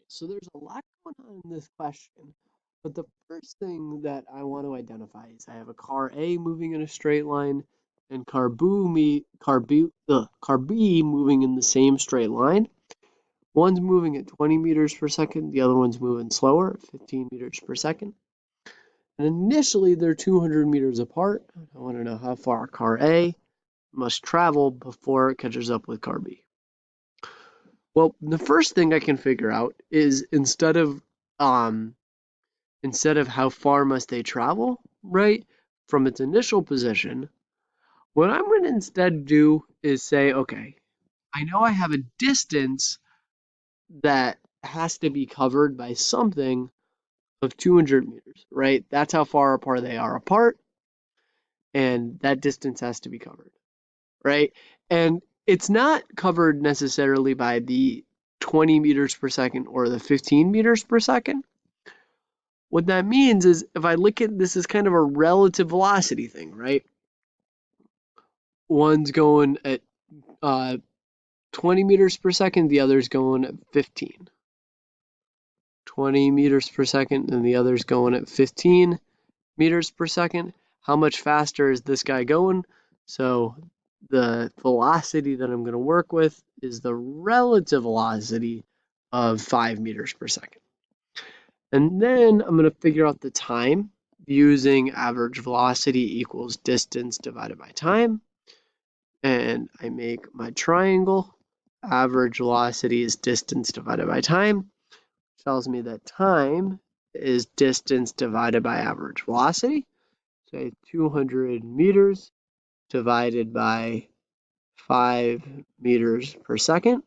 so there's a lot going on in this question, but the first thing that I want to identify is I have a car A moving in a straight line and car B moving in the same straight line. One's moving at 20 meters per second, the other one's moving slower at 15 meters per second. And initially they're 200 meters apart. I want to know how far car A must travel before it catches up with car B. Well, the first thing I can figure out is instead of how far must they travel, right, from its initial position, what I'm going to instead do is say, okay, I know I have a distance that has to be covered by something of 200 meters, right? That's how far apart they are apart, and that distance has to be covered, right? And it's not covered necessarily by the 20 meters per second or the 15 meters per second. What that means is if I look at this as kind of a relative velocity thing, right? One's going at 20 meters per second, the other's going at 15. 20 meters per second, and the other's going at 15 meters per second. How much faster is this guy going? So the velocity that I'm going to work with is the relative velocity of 5 meters per second. And then I'm going to figure out the time using average velocity equals distance divided by time. And I make my triangle. Average velocity is distance divided by time, which tells me that time is distance divided by average velocity. Say 200 meters divided by 5 meters per second.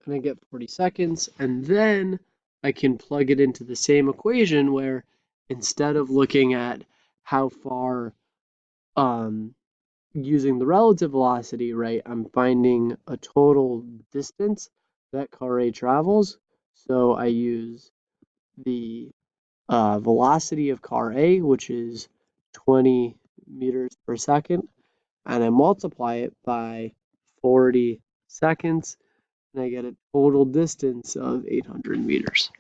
And I get 40 seconds. And then I can plug it into the same equation where instead of looking at how far using the relative velocity, right, I'm finding a total distance that car A travels. So I use the velocity of car A, which is 20 meters per second, and I multiply it by 40 seconds, and I get a total distance of 800 meters.